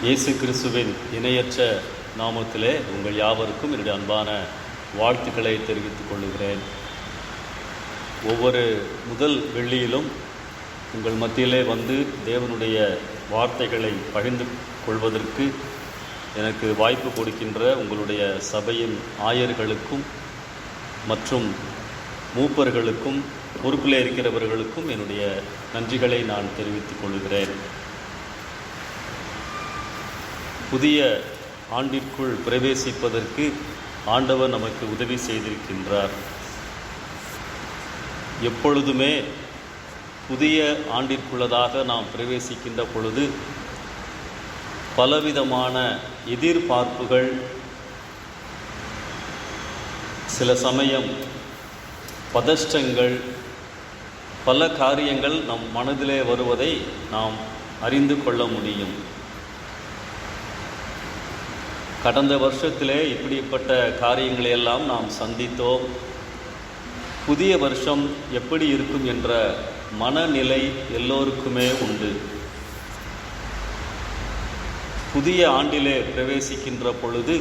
இயேசு கிறிஸ்துவின் இணையற்ற நாமத்திலே உங்கள் யாவருக்கும் என்னுடைய அன்பான வாழ்த்துக்களை தெரிவித்துக் கொள்கிறேன். ஒவ்வொரு முதல் வெள்ளியிலும் உங்கள் மத்தியிலே வந்து தேவனுடைய வார்த்தைகளை பகிர்ந்து கொள்வதற்கு எனக்கு வாய்ப்பு கொடுக்கின்ற உங்களுடைய சபையின் ஆயர்களுக்கும் மற்றும் மூப்பர்களுக்கும் பொறுப்பில் இருக்கிறவர்களுக்கும் என்னுடைய நன்றிகளை நான் தெரிவித்துக் கொள்கிறேன். புதிய ஆண்டிற்குள் பிரவேசிப்பதற்கு ஆண்டவர் நமக்கு உதவி செய்திருக்கின்றார். எப்பொழுதுமே புதிய ஆண்டிற்குள்ளதாக நாம் பிரவேசிக்கின்ற பொழுது பலவிதமான எதிர்பார்ப்புகள், சில சமயம் பதஷ்டங்கள், பல காரியங்கள் நம் மனதிலே வருவதை நாம் அறிந்து கொள்ள முடியும். கடந்த வருஷத்திலே இப்படிப்பட்ட காரியங்களை எல்லாம் நாம் சந்தித்தோம். புதிய வருஷம் எப்படி இருக்கும் என்ற மனநிலை எல்லோருக்குமே உண்டு. புதிய ஆண்டிலே பிரவேசிக்கின்ற பொழுது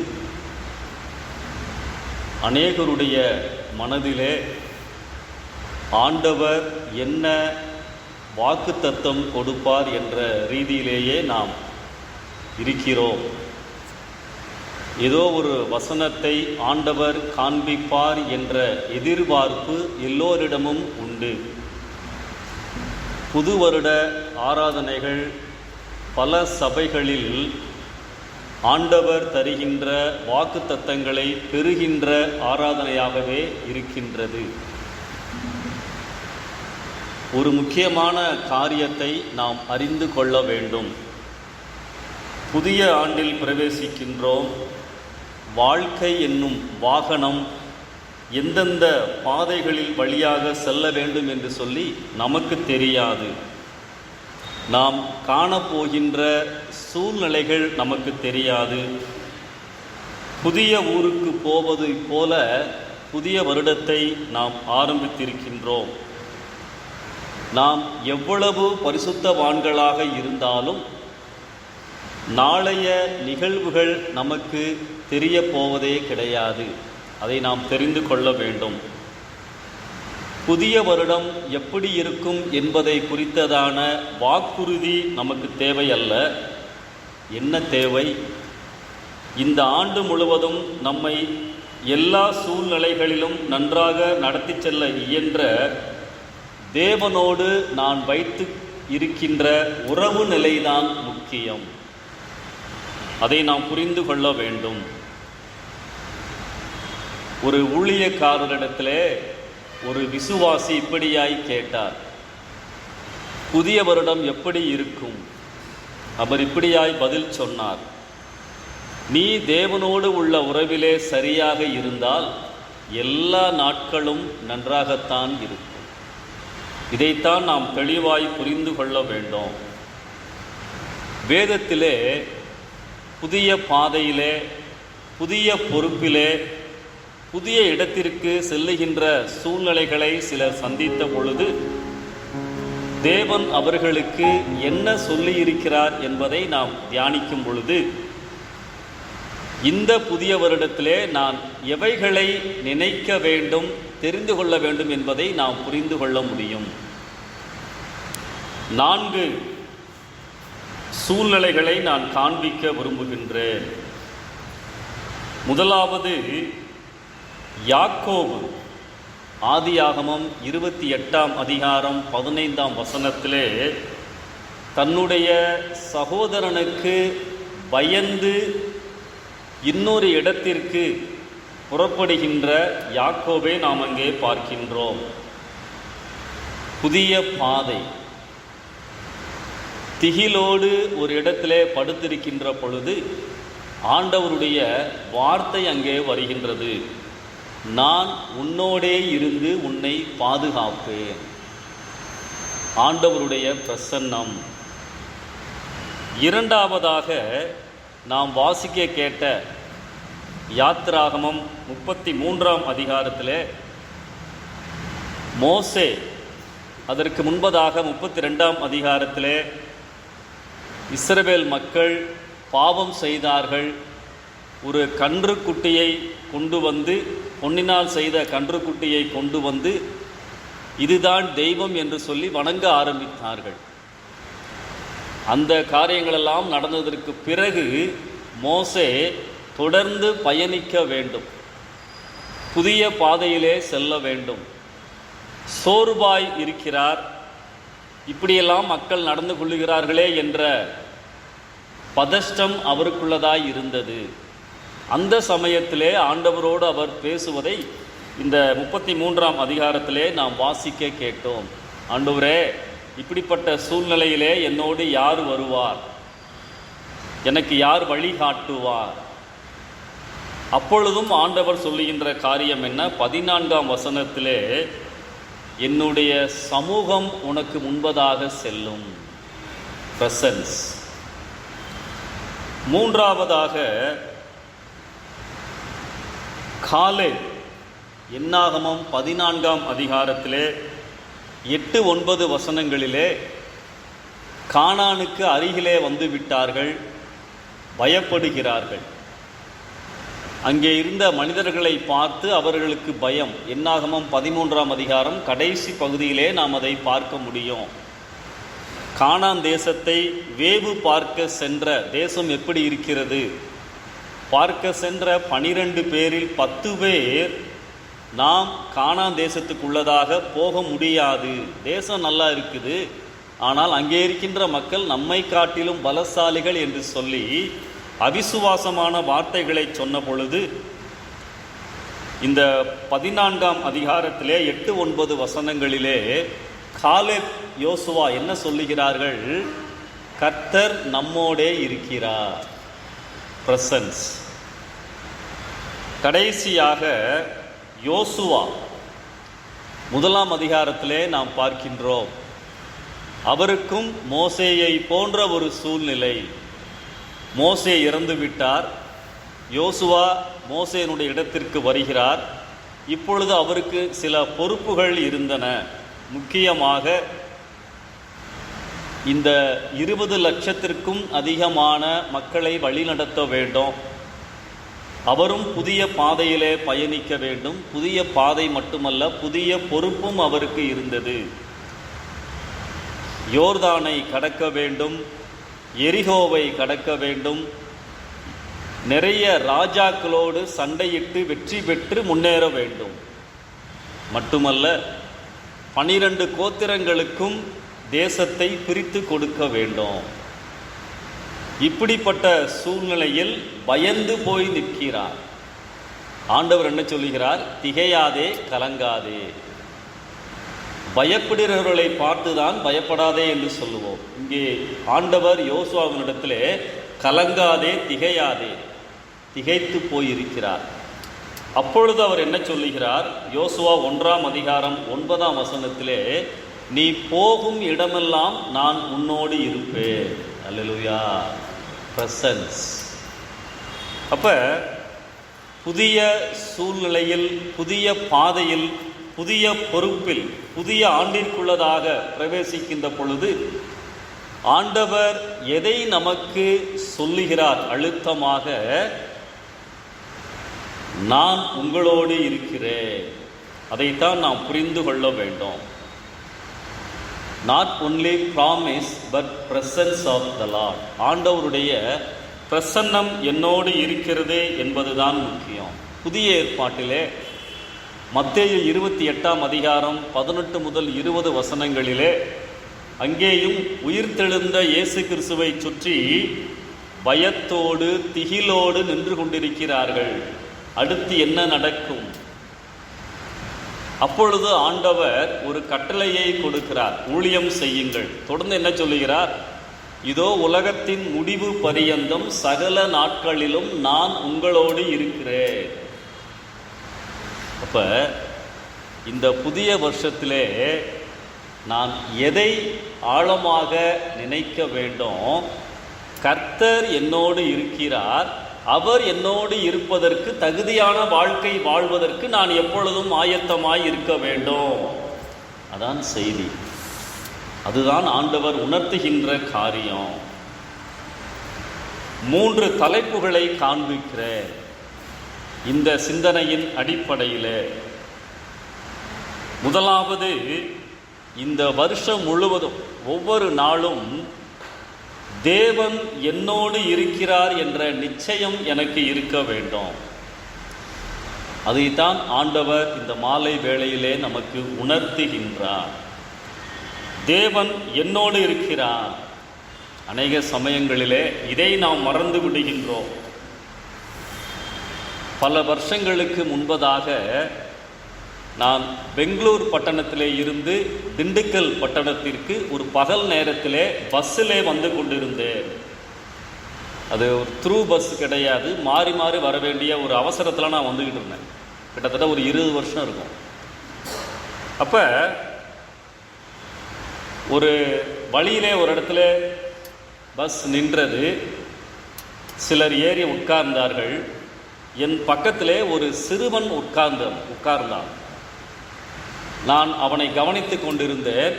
அநேகருடைய மனதிலே ஆண்டவர் என்ன வாக்குத்தத்தம் கொடுப்பார் என்ற ரீதியிலேயே நாம் இருக்கிறோம். ஏதோ ஒரு வசனத்தை ஆண்டவர் காண்பிப்பார் என்ற எதிர்பார்ப்பு எல்லோரிடமும் உண்டு. புது வருட ஆராதனைகள் பல சபைகளில் ஆண்டவர் தருகின்ற வாக்குத்தத்தங்களை பெறுகின்ற ஆராதனையாகவே இருக்கின்றது. ஒரு முக்கியமான காரியத்தை நாம் அறிந்து கொள்ள வேண்டும். புதிய ஆண்டில் பிரவேசிக்கின்றோம். வாழ்க்கை என்னும் வாகனம் எந்தெந்த பாதைகளில் வழியாக செல்ல வேண்டும் என்று சொல்லி நமக்கு தெரியாது. நாம் காணப்போகின்ற சூழ்நிலைகள் நமக்கு தெரியாது. புதிய ஊருக்கு போவது போல புதிய வருடத்தை நாம் ஆரம்பித்திருக்கின்றோம். நாம் எவ்வளவு பரிசுத்தவான்களாக இருந்தாலும் நாளைய நிகழ்வுகள் நமக்கு தெரிய போவதே கிடையாது. அதை நாம் தெரிந்து கொள்ள வேண்டும். புதிய வருடம் எப்படி இருக்கும் என்பதை குறித்ததான வாக்குறுதி நமக்கு தேவை அல்ல. என்ன தேவை? இந்த ஆண்டு முழுவதும் நம்மை எல்லா சூழ்நிலைகளிலும் நன்றாக நடத்தி செல்ல இயன்ற தேவனோடு நான் வைத்து இருக்கின்ற உறவு நிலைதான் முக்கியம். அதை நாம் புரிந்து கொள்ள வேண்டும். ஒரு ஊழியக்காரரிடத்திலே ஒரு விசுவாசி இப்படியாய் கேட்டார், புதிய வருடம் எப்படி இருக்கும்? அவர் இப்படியாய் பதில் சொன்னார், நீ தேவனோடு உள்ள உறவிலே சரியாக இருந்தால் எல்லா நாட்களும் நன்றாகத்தான் இருக்கும். இதைத்தான் நாம் தெளிவாய் புரிந்து கொள்ள வேண்டும். வேதத்திலே புதிய பாதையிலே, புதிய பொறுப்பிலே, புதிய இடத்திற்கு செல்லுகின்ற சூழ்நிலைகளை சிலர் சந்தித்த பொழுது தேவன் அவர்களுக்கு என்ன சொல்லியிருக்கிறார் என்பதை நாம் தியானிக்கும் பொழுது இந்த புதிய வருடத்திலே நான் எவைகளை நினைக்க வேண்டும், தெரிந்து கொள்ள வேண்டும் என்பதை நாம் புரிந்து கொள்ள முடியும். 4 சூழ்நிலைகளை நான் காண்பிக்க விரும்புகின்றேன். முதலாவது, யாக்கோபு ஆதியாகமம் 28ஆம் அதிகாரம் 15ஆம் வசனத்திலே தன்னுடைய சகோதரனுக்கு பயந்து இன்னொரு இடத்திற்கு புறப்படுகின்ற யாக்கோபை நாம் அங்கே பார்க்கின்றோம். புதிய பாதை, திகிலோடு ஒரு இடத்திலே படுத்திருக்கின்ற பொழுது ஆண்டவருடைய வார்த்தை அங்கே வருகின்றது, நான் உன்னோடே இருந்து உன்னை பாதுகாப்பேன். ஆண்டவருடைய பிரசன்னம். இரண்டாவதாக நாம் வாசிக்க கேட்ட யாத்திராகமம் 33ஆம் அதிகாரத்திலே மோசே, அதற்கு முன்பதாக 32ஆம் அதிகாரத்திலே இஸ்ரவேல் மக்கள் பாவம் செய்தார்கள். ஒரு கன்றுக்குட்டியை கொண்டு வந்து, பொன்னினால் செய்த கன்றுக்குட்டியை கொண்டு வந்து இதுதான் தெய்வம் என்று சொல்லி வணங்க ஆரம்பித்தார்கள். அந்த காரியங்களெல்லாம் நடந்ததற்கு பிறகு மோசே தொடர்ந்து பயணிக்க வேண்டும், புதிய பாதையிலே செல்ல வேண்டும். சோர்வாய் இருக்கிறார். இப்படியெல்லாம் மக்கள் நடந்து கொள்ளுகிறார்களே என்ற பதஷ்டம் அவருக்குள்ளதாய் இருந்தது. அந்த சமயத்திலே ஆண்டவரோடு அவர் பேசுவதை இந்த 33ஆம் அதிகாரத்திலே நாம் வாசிக்க கேட்டோம். ஆண்டவரே, இப்படிப்பட்ட சூழ்நிலையிலே என்னோடு யார் வருவார்? எனக்கு யார் வழிகாட்டுவார்? அப்பொழுதும் ஆண்டவர் சொல்லுகின்ற காரியம் என்ன? 14ஆம் வசனத்திலே, என்னுடைய சமூகம் உனக்கு முன்பதாக செல்லும். பிரசன்ஸ். மூன்றாவதாக காலேப், என்னாகமம் 14ஆம் அதிகாரத்திலே 8-9 வசனங்களிலே, கானானுக்கு அருகிலே வந்து விட்டார்கள், பயப்படுகிறார்கள். அங்கே இருந்த மனிதர்களை பார்த்து அவர்களுக்கு பயம். என்னாகமம் 13ஆம் அதிகாரம் கடைசி பகுதியிலே நாம் அதை பார்க்க முடியும். கானான் தேசத்தை வேவு பார்க்க சென்ற, தேசம் எப்படி இருக்கிறது பார்க்க சென்ற 12 பேரில் 10 பேர் நாம் கானான் தேசத்துக்குள்ளதாக போக முடியாது, தேசம் நல்லா இருக்குது, ஆனால் அங்கே இருக்கின்ற மக்கள் நம்மை காட்டிலும் பலசாலிகள் என்று சொல்லி அவிசுவாசமான வார்த்தைகளை சொன்ன பொழுது, இந்த 14ஆம் அதிகாரத்திலே 8-9 வசனங்களிலே காலேப், யோசுவா என்ன சொல்லுகிறார்கள்? கர்த்தர் நம்மோடே இருக்கிறார். பிரசன்ஸ். கடைசியாக யோசுவா 1ஆம் அதிகாரத்திலே நாம் பார்க்கின்றோம். அவருக்கும் மோசேயை போன்ற ஒரு சூழ்நிலை. மோசே இறந்து விட்டார். யோசுவா மோசேனுடைய இடத்திற்கு வருகிறார். இப்பொழுது அவருக்கு சில பொறுப்புகள் இருந்தன. முக்கியமாக இந்த 20 லட்சத்திற்கும் அதிகமான மக்களை வழிநடத்த வேண்டும். அவரும் புதிய பாதையிலே பயணிக்க வேண்டும். புதிய பாதை மட்டுமல்ல, புதிய பொறுப்பும் அவருக்கு இருந்தது. யோர்தானை கடக்க வேண்டும், எரிகோவை கடக்க வேண்டும், நிறைய ராஜாக்களோடு சண்டையிட்டு வெற்றி பெற்று முன்னேற வேண்டும். மட்டுமல்ல, 12 கோத்திரங்களுக்கும் தேசத்தை பிரித்து கொடுக்க வேண்டும். இப்படிப்பட்ட சூழ்நிலையில் பயந்து போய் நிற்கிறார். ஆண்டவர் என்ன சொல்லுகிறார்? திகையாதே, கலங்காதே. பயப்படுகிறவர்களை பார்த்துதான் பயப்படாதே என்று சொல்லுவோம். இங்கே ஆண்டவர் யோசுவாவினிடத்திலே கலங்காதே, திகையாதே, திகைத்து போயிருக்கிறார். அப்பொழுது அவர் என்ன சொல்லுகிறார்? யோசுவா 1ஆம் அதிகாரம் 9ஆம் வசனத்திலே, நீ போகும் இடமெல்லாம் நான் உன்னோடு இருப்பேன். அல்லேலூயா. பிரசன்ஸ். அப்ப புதிய சூழ்நிலையில், புதிய பாதையில், புதிய பொறுப்பில், புதிய ஆண்டிற்குள்ளதாக பிரவேசிக்கின்ற பொழுது ஆண்டவர் எதை நமக்கு சொல்லுகிறார்? அழுத்தமாக, நான் உங்களோடு இருக்கிறேன். அதைத்தான் நாம் புரிந்து கொள்ள வேண்டும். Not only promise but presence of the lord. ஆண்டவருடைய பிரசன்னம் என்னோடு இருக்கிறது என்பதுதான் முக்கியம். புதிய ஏற்பாட்டிலே மத்தேயு 28ஆம் அதிகாரம் 18 முதல் 20 வசனங்களிலே, அங்கேயும் உயிர்த்தெழுந்த இயேசு கிறிஸ்துவை சுற்றி பயத்தோடு திகிலோடு நின்று கொண்டிருக்கிறார்கள். அடுத்து என்ன நடக்கும்? அப்பொழுது ஆண்டவர் ஒரு கட்டளையை கொடுக்கிறார், ஊழியம் செய்யுங்கள். தொடர்ந்து என்ன சொல்லுகிறார்? இதோ உலகத்தின் முடிவு பரியந்தம் சகல நாட்களிலும் நான் உங்களோடு இருக்கிறேன். அப்ப இந்த புதிய வருஷத்திலே நான் எதை ஆழமாக நினைக்க வேண்டும்? கர்த்தர் என்னோடு இருக்கிறார். அவர் என்னோடு இருப்பதற்கு, தகுதியான வாழ்க்கை வாழ்வதற்கு நான் எப்பொழுதும் ஆயத்தமாய் இருக்க வேண்டும். அதான் செய்தி. அதுதான் ஆண்டவர் உணர்த்துகின்ற காரியம். 3 தலைப்புகளை காண்பிக்கிறேன் இந்த சிந்தனையின் அடிப்படையில். முதலாவது, இந்த வருஷம் முழுவதும் ஒவ்வொரு நாளும் தேவன் என்னோடு இருக்கிறார் என்ற நிச்சயம் எனக்கு இருக்க வேண்டும். அதைத்தான் ஆண்டவர் இந்த மாலை வேளையிலே நமக்கு உணர்த்துகின்றார். தேவன் என்னோடு இருக்கிறார். அநேக சமயங்களிலே இதை நாம் மறந்து விடுகின்றோம். பல வருஷங்களுக்கு முன்பதாக நான் பெங்களூர் பட்டணத்திலே இருந்து திண்டுக்கல் பட்டணத்திற்கு ஒரு பகல் நேரத்திலே பஸ்ஸிலே வந்து கொண்டிருந்தேன். அது ஒரு த்ரூ பஸ் கிடையாது, மாறி மாறி வர வேண்டிய ஒரு அவசரத்தில் நான் வந்துக்கிட்டு இருந்தேன். கிட்டத்தட்ட ஒரு 20 வருஷம் இருக்கும். அப்போ ஒரு வழியிலே ஒரு இடத்துல பஸ் நின்றது. சிலர் ஏறி உட்கார்ந்தார்கள். என் பக்கத்திலே ஒரு சிறுவன் உட்கார்ந்தான். நான் அவனை கவனித்து கொண்டிருந்தேன்.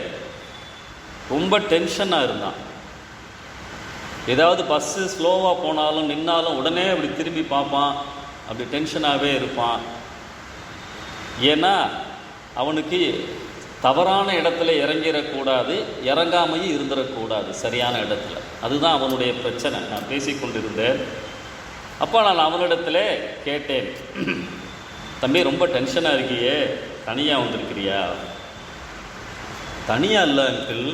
ரொம்ப டென்ஷனாக இருந்தான். ஏதாவது பஸ்ஸு ஸ்லோவாக போனாலும் நின்னாலும் உடனே அப்படி திரும்பி பார்ப்பான். அப்படி டென்ஷனாகவே இருப்பான். ஏன்னா அவனுக்கு தவறான இடத்துல இறங்கிடக்கூடாது, இறங்காமையும் இருந்துடக்கூடாது சரியான இடத்துல. அதுதான் அவனுடைய பிரச்சனை. நான் பேசிக்கொண்டிருந்தேன். அப்போ நான் அவனிடத்துல கேட்டேன், தம்பி ரொம்ப டென்ஷனாக இருக்கியே, தனியாக வந்திருக்கிறியா? தனியாக இல்லை அங்கிள்,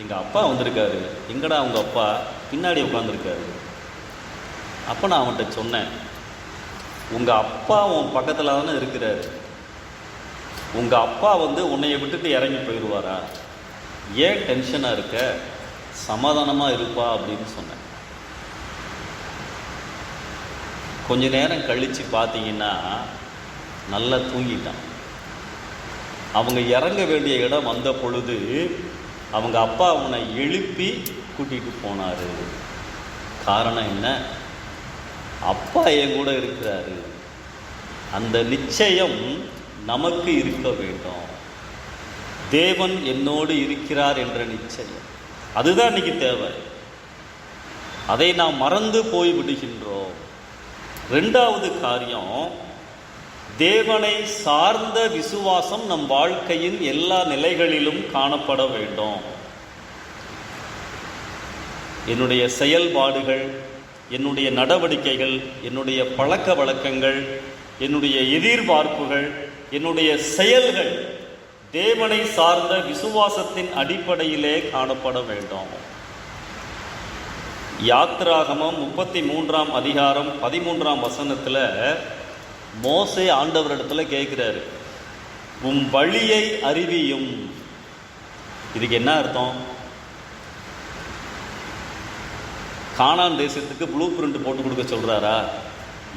எங்கள் அப்பா வந்திருக்காரு. எங்கடா உங்கள் அப்பா? பின்னாடி உட்காந்துருக்காரு. அப்போ நான் அவன்கிட்ட சொன்னேன், உங்கள் அப்பா உன் பக்கத்தில் தானே இருக்கிறாரு. உங்கள் அப்பா உன்னைய விட்டுட்டு இறங்கி போயிடுவாரா? ஏன் டென்ஷனாக இருக்க? சமாதானமாக இருப்பா அப்படின்னு சொன்னேன். கொஞ்ச நேரம் கழித்து பார்த்தீங்கன்னா நல்லா தூங்கிட்டான். அவங்க இறங்க வேண்டிய இடம் வந்த பொழுது அவங்க அப்பா அவனை எழுப்பி கூட்டிகிட்டு போனார். காரணம் என்ன? அப்பா என் கூட இருக்கிறாரு. அந்த நிச்சயம் நமக்கு இருக்க வேண்டும். தேவன் என்னோடு இருக்கிறார் என்ற நிச்சயம், அதுதான் இன்னைக்கு தேவை. அதை நாம் மறந்து போய் விடுகின்றோம். 2வது காரியம், தேவனை சார்ந்த விசுவாசம் நம் வாழ்க்கையின் எல்லா நிலைகளிலும் காணப்பட வேண்டும். என்னுடைய செயல்பாடுகள், என்னுடைய நடவடிக்கைகள், என்னுடைய பழக்க வழக்கங்கள், என்னுடைய எதிர்பார்ப்புகள், என்னுடைய செயல்கள் தேவனை சார்ந்த விசுவாசத்தின் அடிப்படையிலே காணப்பட வேண்டும். யாத்திராகமம் 33ஆம் அதிகாரம் 13ஆம் வசனத்தில் மோசே ஆண்டவரிடத்தில் கேட்குறாரு, உம் வழியை அறிவியும். இதுக்கு என்ன அர்த்தம்? கானான் தேசத்துக்கு ப்ளூ பிரிண்ட் போட்டு கொடுக்க சொல்றாரா?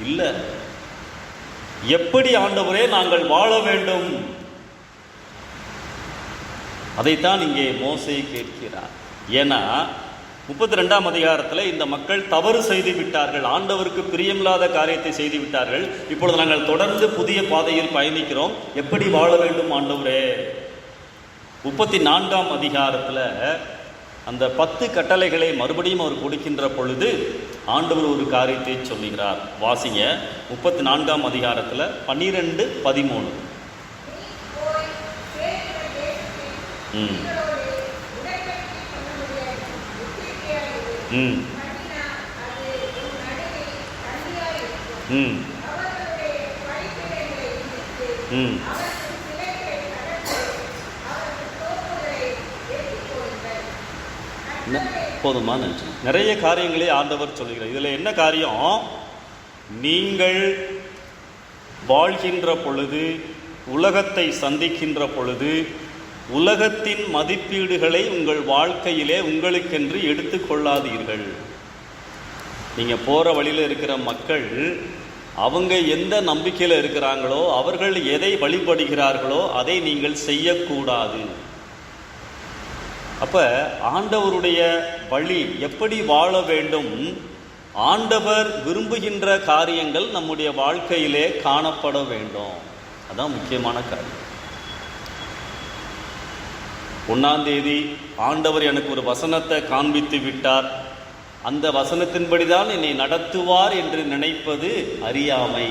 இல்லை. எப்படி ஆண்டவரே நாங்கள் வாழ வேண்டும், அதைத்தான் இங்கே மோசே கேட்கிறார். ஏன்னா 32ஆம் அதிகாரத்தில் இந்த மக்கள் தவறு செய்து விட்டார்கள், ஆண்டவருக்கு பிரியமில்லாத காரியத்தை செய்து விட்டார்கள். இப்பொழுது நாங்கள் தொடர்ந்து புதிய பாதையில் பயணிக்கிறோம், எப்படி வாழ வேண்டும் ஆண்டவரே? 34ஆம் அதிகாரத்தில் அந்த 10 கட்டளைகளை மறுபடியும் அவர் கொடுக்கின்ற பொழுது ஆண்டவர் ஒரு காரியத்தை சொல்லுகிறார். வாசிங்க 34ஆம் அதிகாரத்தில் 12, 13. போதுமா? நன்றி. நிறைய காரியங்களே ஆண்டவர் சொல்லுகிறார். இதில் என்ன காரியம்? நீங்கள் வாழ்கின்ற பொழுது, உலகத்தை சந்திக்கின்ற பொழுது, உலகத்தின் மதிப்பீடுகளை உங்கள் வாழ்க்கையிலே உங்களுக்கென்று எடுத்துக்கொள்ளாதீர்கள். நீங்கள் போகிற வழியில் இருக்கிற மக்கள் அவங்க எந்த நம்பிக்கையில் இருக்கிறாங்களோ, அவர்கள் எதை வழிபடுகிறார்களோ அதை நீங்கள் செய்யக்கூடாது. அப்போ ஆண்டவருடைய வழி எப்படி வாழ வேண்டும், ஆண்டவர் விரும்புகின்ற காரியங்கள் நம்முடைய வாழ்க்கையிலே காணப்பட வேண்டும். அதான் முக்கியமான காரியம். 1ஆம் தேதி ஆண்டவர் எனக்கு ஒரு வசனத்தை காண்பித்து விட்டார். அந்த வசனத்தின்படிதான் என்னை நடத்துவார் என்று நினைப்பது அறியாமை.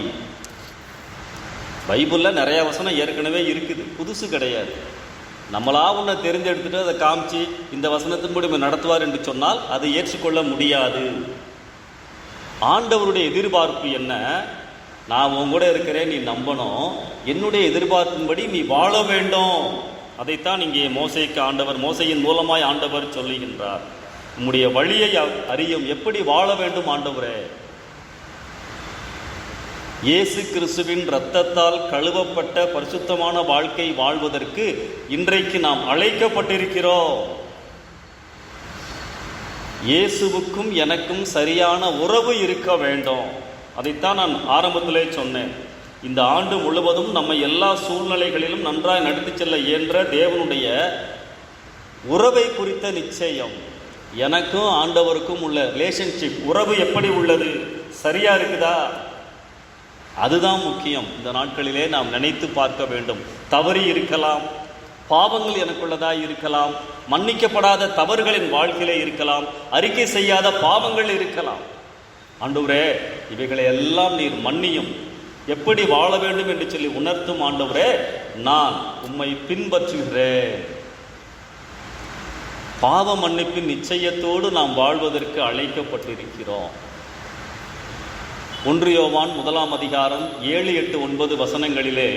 பைபிளில் நிறைய வசனம் ஏற்கனவே இருக்குது, புதுசு கிடையாது. நம்மளா ஒன்று தெரிஞ்செடுத்துட்டு அதை காமிச்சு இந்த வசனத்தின்படி நடத்துவார் என்று சொன்னால் அதை ஏற்றுக்கொள்ள முடியாது. ஆண்டவருடைய எதிர்பார்ப்பு என்ன? நான் உன் கூட இருக்கிறேன், நீ நம்பணும், என்னுடைய எதிர்பார்ப்பின்படி நீ வாழ வேண்டும். அதைத்தான் இங்கே மோசேக்கு ஆண்டவர், மோசையின் மூலமாய் ஆண்டவர் சொல்லுகின்றார். உம்முடைய வழியை அறியும், எப்படி வாழ வேண்டும் ஆண்டவரே. இயேசு கிறிஸ்துவின் இரத்தத்தால் கழுவப்பட்ட பரிசுத்தமான வாழ்க்கை வாழ்வதற்கு இன்றைக்கு நாம் அழைக்கப்பட்டிருக்கிறோம். இயேசுவுக்கும் எனக்கும் சரியான உறவு இருக்க வேண்டும். அதைத்தான் நான் ஆரம்பத்திலே சொன்னேன். இந்த ஆண்டு முழுவதும் நம்ம எல்லா சூழ்நிலைகளிலும் நன்றாய் நடத்தி செல்ல இயன்ற தேவனுடைய உறவை குறித்த நிச்சயம், எனக்கும் ஆண்டவருக்கும் உள்ள ரிலேஷன்ஷிப் உறவு எப்படி உள்ளது, சரியா இருக்குதா? அதுதான் முக்கியம். இந்த நாட்களிலே நாம் நினைத்து பார்க்க வேண்டும். தவறி இருக்கலாம், பாவங்கள் எனக்குள்ளதாக இருக்கலாம், மன்னிக்கப்படாத தவறுகளின் வாழ்க்கையிலே இருக்கலாம், அறிக்கை செய்யாத பாவங்கள் இருக்கலாம். ஆண்டவரே, இவைகளை எல்லாம் நீர் மன்னியும், எப்படி வாழ வேண்டும் என்று சொல்லி உணர்த்தும் ஆண்டவரே, நான் உம்மை பின்பற்றுகிறேன். பாவ மன்னிப்பின் நிச்சயத்தோடு நாம் வாழ்வதற்கு அழைக்கப்பட்டிருக்கிறோம். 1 யோவான் 1 அதிகாரம் 7, 8, 9 வசனங்களிலே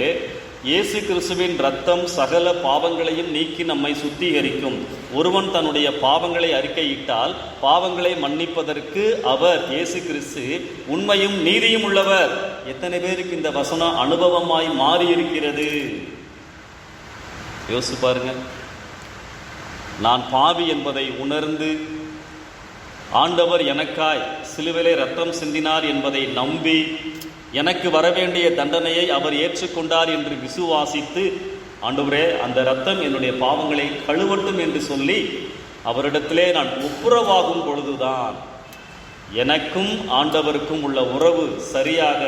இயேசு கிறிஸ்துவின் இரத்தம் சகல பாவங்களையும் நீக்கி நம்மை சுத்திகரிக்கும். ஒருவன் தன்னுடைய பாவங்களை அறிக்கையிட்டால் பாவங்களை மன்னிப்பதற்கு அவர் இயேசு கிறிஸ்து உண்மையும் நீதியும் உள்ளவர். எத்தனை பேருக்கு இந்த வசனம் அனுபவமாய் மாறி இருக்கிறது? யோசிச்சு பாருங்க. நான் பாவி என்பதை உணர்ந்து ஆண்டவர் எனக்காய் சிலுவிலே இரத்தம் சிந்தினார் என்பதை நம்பி எனக்கு வரவேண்டிய தண்டனையை அவர் ஏற்றுக்கொண்டார் என்று விசுவாசித்து, ஆண்டவரே அந்த இரத்தம் என்னுடைய பாவங்களை கழுவட்டும் என்று சொல்லி அவரிடத்திலே நான் ஒப்புரவாகும் பொழுதுதான் எனக்கும் ஆண்டவருக்கும் உள்ள உறவு சரியாக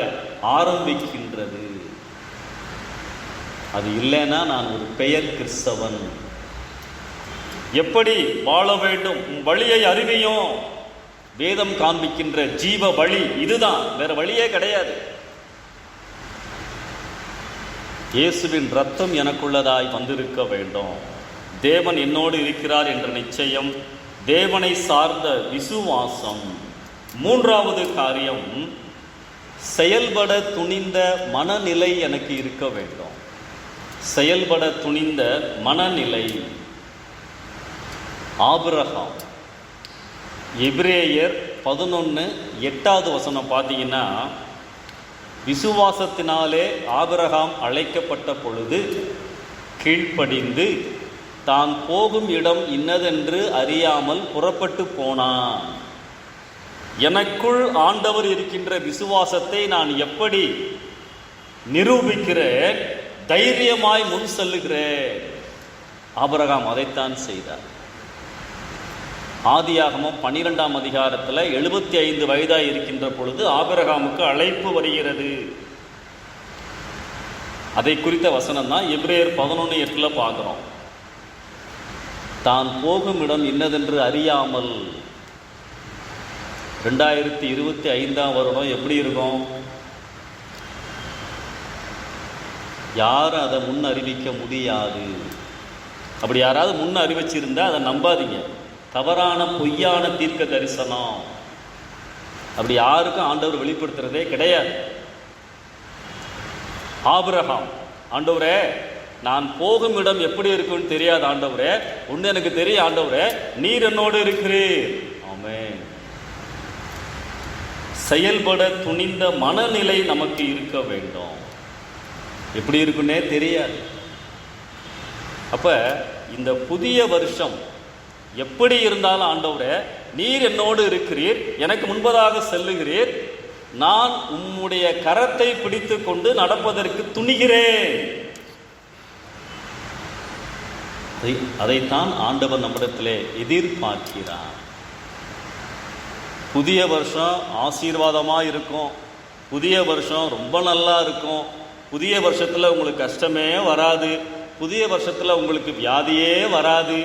ஆரம்பிக்கின்றது. அது இல்லைன்னா நான் ஒரு பெயர் கிறிஸ்தவன். எப்படி வாழ வேண்டும், வழியை அறிவியும். வேதம் காண்பிக்கின்ற ஜீவ வழி இதுதான், வேற வழியே கிடையாது. இயேசுவின் இரத்தம் எனக்குள்ளதாய் வந்திருக்க வேண்டும். தேவன் என்னோடு இருக்கிறார் என்ற நிச்சயம், தேவனை சார்ந்த விசுவாசம். 3வது காரியம், செயல்பட துணிந்த மனநிலை எனக்கு இருக்க வேண்டும். செயல்பட துணிந்த மனநிலை. ஆபிரகாம், எபிரேயர் 11:8 வசனம் பார்த்தீங்கன்னா, விசுவாசத்தினாலே ஆபிரகாம் அழைக்கப்பட்ட பொழுது கீழ்ப்படிந்து தான் போகும் இடம் இன்னதென்று அறியாமல் புறப்பட்டு போனான். எனக்குள் ஆண்டவர் இருக்கின்ற விசுவாசத்தை நான் எப்படி நிரூபிக்கிறேன்? தைரியமாய் முன் செல்லுகிறேன். ஆபிரகாம் அதைத்தான் செய்தார். ஆதியாகமம் 12 அதிகாரத்தில் 75 வயதாய் இருக்கின்ற பொழுது ஆபிரகாமுக்கு அழைப்பு வருகிறது. அதை குறித்த வசனம் தான் எபிரேயர் 11:8 பார்க்கிறோம். தான் போகும் இடம் இன்னதென்று அறியாமல். 2025 வருடம் எப்படி இருக்கும்? யாரும் அதை முன் அறிவிக்க முடியாது. அப்படி யாராவது முன் அறிவிச்சிருந்தா அதை நம்பாதீங்க. தவறான பொய்யான தீர்க்க தரிசனம். அப்படி யாருக்கும் ஆண்டவர் வெளிப்படுத்துறதே கிடையாது. ஆபிரகாம், ஆண்டவரே நான் போகும் இடம் எப்படி இருக்குன்னு தெரியாது ஆண்டவரே, ஒன்று எனக்கு தெரியும் ஆண்டவரே, நீர் என்னோடு இருக்கிறீர். ஆமென். செயல்பட துணிந்த மனநிலை நமக்கு இருக்க வேண்டும். எப்படி இருக்குன்னே தெரியாது. அப்ப இந்த புதிய வருஷம் எப்படி இருந்தாலும் ஆண்டவரே நீர் என்னோடு இருக்கிறீர், எனக்கு முன்பதாக செல்லுகிறீர், நான் உம்முடைய கரத்தை பிடித்து கொண்டு நடப்பதற்கு துணிகிறேன். அதைத்தான் ஆண்டவர் நம்மிடத்திலே எதிர்பார்க்கிறார். புதிய வருஷம் ஆசீர்வாதமாக இருக்கும், புதிய வருஷம் ரொம்ப நல்லா இருக்கும், புதிய வருஷத்தில் உங்களுக்கு கஷ்டமே வராது, புதிய வருஷத்தில் உங்களுக்கு வியாதியே வராது.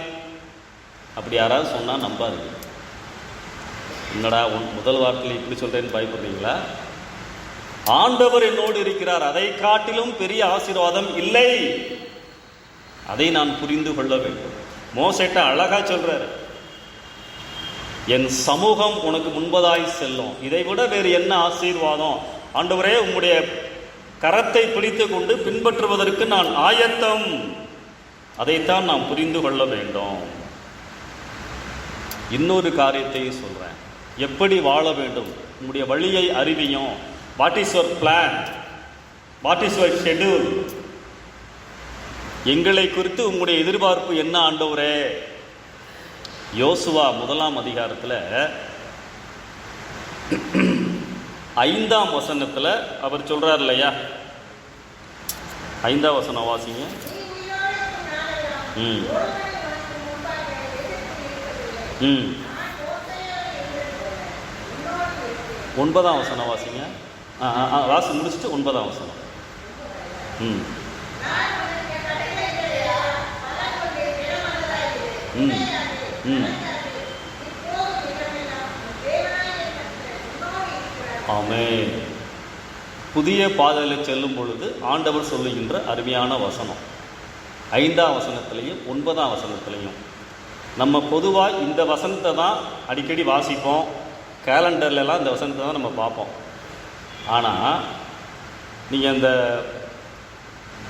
அப்படி யாராவது சொன்னால் நம்பாது. என்னடா முதல் வார்த்தையில் இப்படி சொல்கிறேன்னு பயப்படுறீங்களா? ஆண்டவர் என்னோடு இருக்கிறார், அதை காட்டிலும் பெரிய ஆசீர்வாதம் இல்லை. அதை நான் புரிந்து கொள்ள வேண்டும். மோசேட்ட அழகா சொல்றாரு, என் சமூகம் உனக்கு முன்பதாய் செல்லும். இதை விட வேறு என்ன ஆசீர்வாதம்? ஆண்டவரே, உம்முடைய கரத்தை பிடித்து கொண்டு பின்பற்றுவதற்கு நான் ஆயத்தம். அதைத்தான் நாம் புரிந்து கொள்ள வேண்டும். இன்னொரு காரியத்தை சொல்றேன், எப்படி வாழ வேண்டும், உங்களுடைய வழியை அறிவியும். What is your plan, what is your schedule? எங்களை குறித்து உங்களுடைய எதிர்பார்ப்பு என்ன ஆண்டவரே? யோசுவா 1ஆம் அதிகாரத்தில் 5ஆம் வசனத்தில் அவர் சொல்றார் இல்லையா? 5ஆம் வசனம் வாசிங்க. 9ஆம் வசனம் வாசிங்க. வாசி முடிச்சுட்டு 9ஆம் வசனம். ஆமென். புதிய பாதையில் செல்லும் பொழுது ஆண்டவர் சொல்லுகின்ற அருமையான வசனம் 5ஆம் வசனத்திலையும் 9ஆம் வசனத்திலையும். நம்ம பொதுவாக இந்த வசனத்தை தான் அடிக்கடி வாசிப்போம், கேலண்டர்லாம் இந்த வசனத்தை தான் நம்ம பார்ப்போம். ஆனால் நீங்கள் இந்த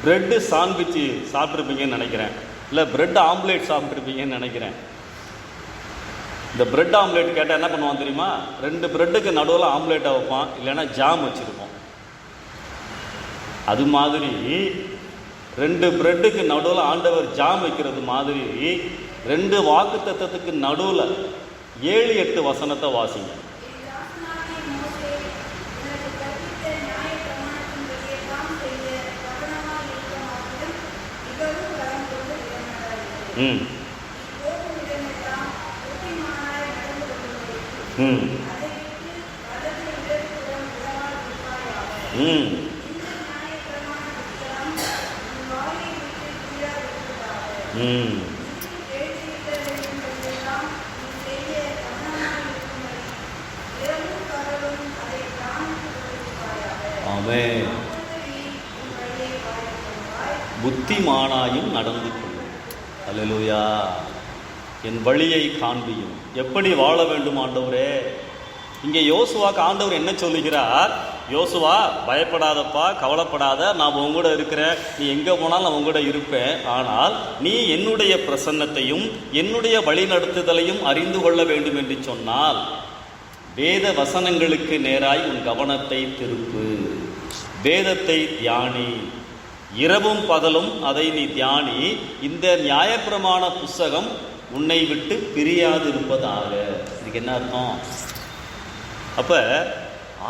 ப்ரெட்டு சாண்ட்விட்சு சாப்பிட்ருப்பீங்கன்னு நினைக்கிறேன், இல்லை ப்ரெட் ஆம்லேட் சாப்பிட்ருப்பீங்கன்னு நினைக்கிறேன். இந்த ப்ரெட் ஆம்லேட் கேட்டால் என்ன பண்ணுவான் தெரியுமா? 2 ப்ரெட்டுக்கு நடுவில் ஆம்லேட்டை வைப்பான், இல்லைன்னா ஜாம் வச்சுருப்போம். அது மாதிரி 2 ப்ரெட்டுக்கு நடுவில் ஆண்டவர் ஜாம் வைக்கிறது மாதிரி 2 வாக்குத்தத்தத்துக்கு நடுவில் 7-8 வசனத்தை வாசிங்க. ஆமென். புத்திமானாயும் நடந்து கொள்ளும். அல்லேலூயா. என் வழியை காண்பியும். எப்படி வாழ வேண்டும் ஆண்டவரே? இங்கே யோசுவாக்கு ஆண்டவர் என்ன சொல்லுகிறார்? யோசுவா, பயப்படாதப்பா, கவலைப்படாத, நான் உங்கூட இருக்கிறேன், நீ எங்கே போனாலும் நான் உங்கூட இருப்பேன். ஆனால் நீ என்னுடைய பிரசன்னத்தையும் என்னுடைய வழிநடத்துதலையும் அறிந்து கொள்ள வேண்டும் என்று சொன்னால் வேத வசனங்களுக்கு நேராய் உன் கவனத்தை திருப்பு. வேதத்தை தியானி, இரவும் பகலும் அதை நீ தியானி. இந்த நியாயப்பிரமாண புஸ்தகம் உன்னை விட்டு பிரியாது இருப்பதாக. இதுக்கு என்ன அர்த்தம்? அப்போ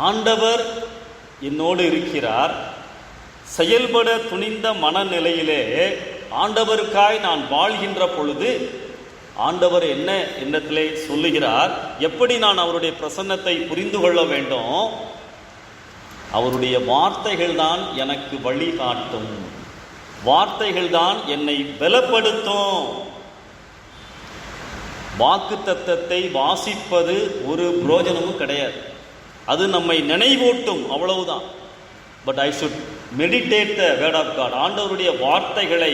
ஆண்டவர் என்னோடு இருக்கிறார். செயல்பட துணிந்த மனநிலையிலே ஆண்டவருக்காய் நான் வாழ்கின்ற பொழுது ஆண்டவர் என்ன என்னத்திலே சொல்லுகிறார்? எப்படி நான் அவருடைய பிரசன்னத்தை புரிந்து கொள்ள வேண்டும்? அவருடைய வார்த்தைகள் தான் எனக்கு வழிகாட்டும், வார்த்தைகள் தான் என்னை பலப்படுத்தும். வாக்கு தத்தத்தை வாசிப்பது ஒரு பிரயோஜனமும் கிடையாது, அது நம்மை நினைவூட்டும், அவ்வளவுதான். But I should meditate the word of God. ஆண்டவருடைய வார்த்தைகளை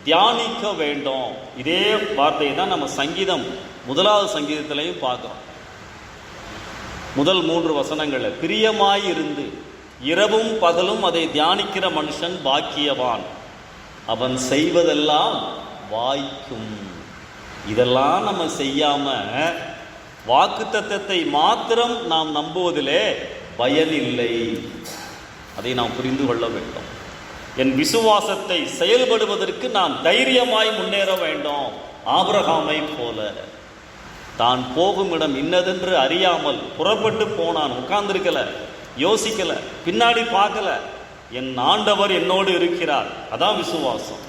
தியானிக்க வேண்டும். இதே வார்த்தையை தான் நம்ம சங்கீதம் 1வது சங்கீதத்திலையும் பார்க்கிறோம். முதல் 3 வசனங்களில், பிரியமாயிருந்து இரவும் பகலும் அதை தியானிக்கிற மனுஷன் பாக்கியவான், அவன் செய்வதெல்லாம் வாய்க்கும். இதெல்லாம் நம்ம செய்யாம வாக்குத்தத்தத்தை மாத்திரம் நாம் நம்புவதிலே பயனில்லை. அதை நாம் புரிந்து கொள்ள வேண்டும். என் விசுவாசத்தை செயல்படுவதற்கு நான் தைரியமாய் முன்னேற வேண்டும். ஆபிரகாமை போல தான் போகும் இடம் இன்னதென்று அறியாமல் புறப்பட்டு போனான். உட்கார்ந்திருக்கல, யோசிக்கல, பின்னாடி பார்க்கல. என் ஆண்டவர் என்னோடு இருக்கிறார், அதான் விசுவாசம்.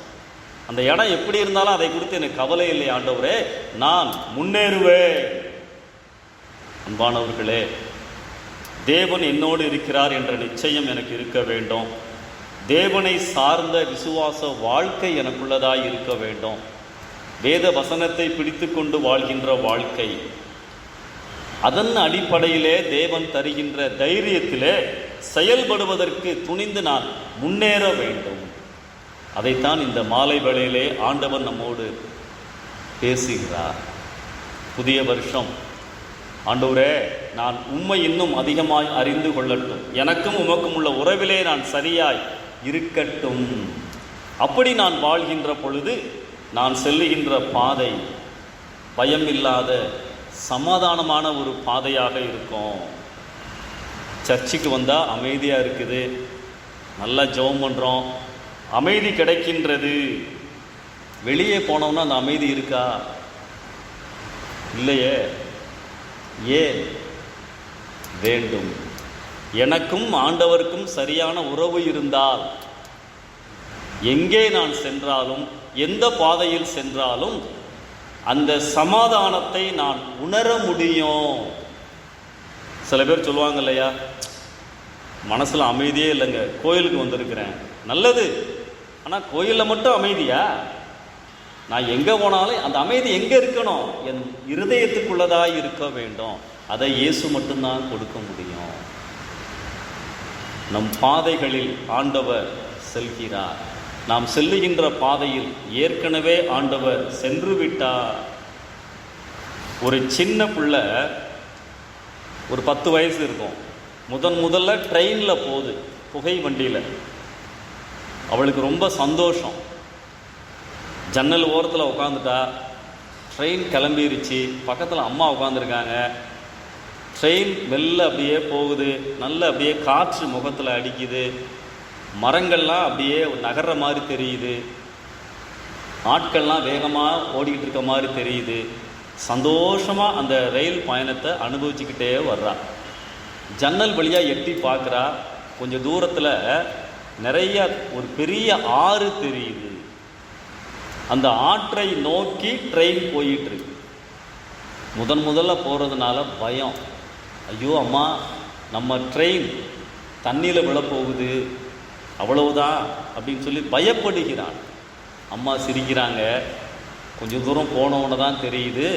அந்த இடம் எப்படி இருந்தாலும் அதை குறித்து எனக்கு கவலை இல்லை ஆண்டவரே, நான் முன்னேறுவேன். அன்பானவர்களே, தேவன் என்னோடு இருக்கிறார் என்ற நிச்சயம் எனக்கு இருக்க வேண்டும். தேவனை சார்ந்த விசுவாச வாழ்க்கை எனக்குள்ளதாய் இருக்க வேண்டும். வேத வசனத்தை பிடித்து கொண்டு வாழ்கின்ற வாழ்க்கை. அதன் அடிப்படையிலே தேவன் தருகின்ற தைரியத்திலே செயல்படுவதற்கு துணிந்து நான் முன்னேற வேண்டும். அதைத்தான் இந்த மாலை வேளையிலே ஆண்டவன் நம்மோடு பேசுகிறார். புதிய வருஷம், ஆண்டவரே, நான் உம்மை இன்னும் அதிகமாய் அறிந்து கொள்ளட்டும், எனக்கும் உமக்கும் உள்ள உறவிலே நான் சரியாய் இருக்கட்டும். அப்படி நான் வாழ்கின்ற பொழுது நான் செல்லுகின்ற பாதை பயம் இல்லாத சமாதானமான ஒரு பாதையாக இருக்கும். சர்ச்சுக்கு வந்தால் அமைதியாக இருக்குது, நல்லா ஜெபம் பண்ணுறோம், அமைதி கிடைக்கின்றது. வெளியே போனோம்னா அந்த அமைதி இருக்கா? இல்லையே. ஏன் வேண்டும்? எனக்கும் ஆண்டவருக்கும் சரியான உறவு இருந்தால் எங்கே நான் சென்றாலும் எந்த பாதையில் சென்றாலும் அந்த சமாதானத்தை நான் உணர முடியும். சில பேர் சொல்லுவாங்க இல்லையா, மனசில் அமைதியே இல்லைங்க, கோயிலுக்கு வந்திருக்கிறேன். நல்லது, ஆனால் கோயிலில் மட்டும் அமைதியா? நான் எங்கே போனாலும் அந்த அமைதி எங்கே இருக்கணும்? என் இருதயத்துக்குள்ளதாக இருக்க வேண்டும். அதை இயேசு மட்டும்தான் கொடுக்க முடியும். நம் பாதைகளில் ஆண்டவர் செல்கிறார். நாம் செல்லுகின்ற பாதையில் ஏற்கனவே ஆண்டவர் சென்று விட்டார். ஒரு சின்ன பிள்ளை, ஒரு 10 வயசு இருக்கும், முதல்ல ட்ரெயினில் போகுது, புகை வண்டியில். அவளுக்கு ரொம்ப சந்தோஷம். ஜன்னல் ஓரத்தில் உட்காந்துட்டா, ட்ரெயின் கிளம்பிருச்சு, பக்கத்தில் அம்மா உட்காந்துருக்காங்க, ட்ரெயின் மெல்ல அப்படியே போகுது, நல்ல அப்படியே காற்று முகத்தில் அடிக்குது, மரங்கள்லாம் அப்படியே நகர்ற மாதிரி தெரியுது, ஆட்கள்லாம் வேகமாக ஓடிக்கிட்டு இருக்க மாதிரி தெரியுது. சந்தோஷமாக அந்த ரயில் பயணத்தை அனுபவிச்சுக்கிட்டே வர்றா. ஜன்னல் வழியாக எட்டி பார்க்குறா, கொஞ்சம் தூரத்தில் நிறைய ஒரு பெரிய ஆறு தெரியுது. அந்த ஆற்றை நோக்கி ட்ரெயின் போயிட்டுருக்கு. முதல்ல போகிறதுனால பயம். ஐயோ அம்மா, நம்ம ட்ரெயின் தண்ணியில் விழப்போகுது, அவ்வளவுதான் அப்படின்னு சொல்லி பயப்படுகிறான். அம்மா சிரிக்கிறாங்க. கொஞ்சம் தூரம் போனவொன்னு தான் தெரியுது,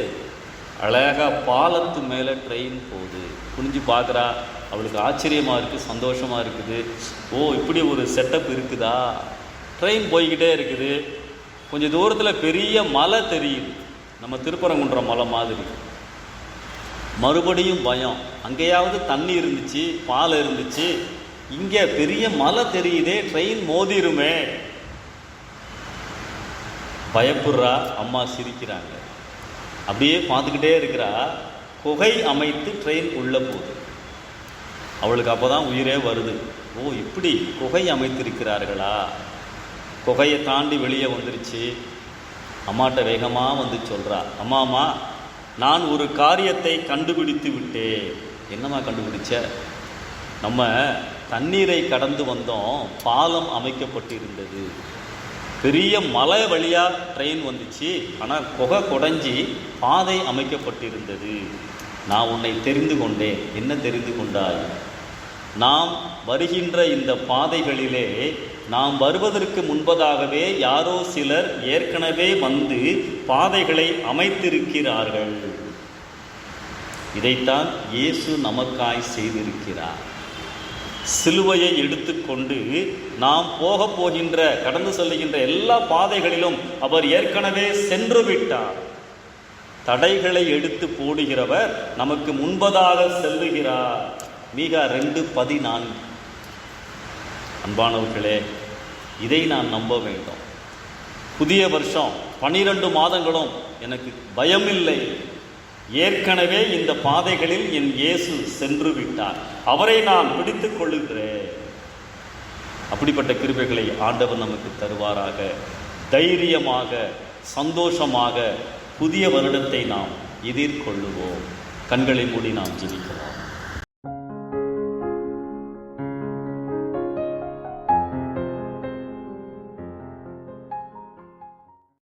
அழகாக பாலத்து மேலே ட்ரெயின் போகுது. குனிஞ்சு பார்க்குறா, அவளுக்கு ஆச்சரியமாக இருக்குது, சந்தோஷமாக இருக்குது. ஓ, இப்படி ஒரு செட்டப் இருக்குதா? ட்ரெயின் போய்கிட்டே இருக்குது. கொஞ்சம் தூரத்தில் பெரிய மலை தெரியுது, நம்ம திருப்பரங்குன்ற மலை மாதிரி. மறுபடியும் பயம். அங்கேயாவது தண்ணி இருந்துச்சு, பால் இருந்துச்சு, இங்கே பெரிய மலை தெரியுதே, ட்ரெயின் மோதிருமே. பயப்படுறா. அம்மா சிரிக்கிறாங்க. அப்படியே பார்த்துக்கிட்டே இருக்கிறா. குகை அமைத்து ட்ரெயின் உள்ளே போகுது. அவளுக்கு அப்போ தான் உயிரே வருது. ஓ, இப்படி குகை அமைத்திருக்கிறார்களா? குகையை தாண்டி வெளியே வந்துருச்சு. அம்மாட்ட வேகமாக வந்து சொல்கிறா, அம்மா, நான் ஒரு காரியத்தை கண்டுபிடித்து விட்டேன். என்னம்மா கண்டுபிடிச்ச? நம்ம தண்ணீரை கடந்து வந்தோம், பாலம் அமைக்கப்பட்டிருந்தது, பெரிய மலை வழியாக ட்ரெயின் வந்துச்சு, ஆனால் குகை குடைஞ்சி பாதை அமைக்கப்பட்டிருந்தது. நான் உன்னை தெரிந்து கொண்டேன். என்ன தெரிந்து கொண்டாய்? நாம் வருகின்ற இந்த பாதைகளிலே நாம் வருவதற்கு முன்பதாகவே யாரோ சிலர் ஏற்கனவே வந்து பாதைகளை அமைத்திருக்கிறார்கள். இதைத்தான் இயேசு நமக்காய் செய்திருக்கிறார். சிலுவையை எடுத்துக்கொண்டு நாம் போகின்ற கடந்து செல்லுகின்ற எல்லா பாதைகளிலும் அவர் ஏற்கனவே சென்று விட்டார். தடைகளை எடுத்து போடுகிறவர் நமக்கு முன்பதாக செல்லுகிறார். மீகா 2:14. அன்பானவர்களே, இதை நான் நம்ப வேண்டும். புதிய வருஷம் 12 மாதங்களும் எனக்கு பயமில்லை. ஏற்கனவே இந்த பாதைகளில் என் இயேசு சென்று விட்டார், அவரை நான் பிடித்துக் கொள்ளுகிறேன். அப்படிப்பட்ட கிருபைகளை ஆண்டவர் நமக்கு தருவாராக. தைரியமாக, சந்தோஷமாக புதிய வருடத்தை நாம் எதிர்கொள்ளுவோம். கண்களை மூடி நாம் ஜெபிக்கலாம்.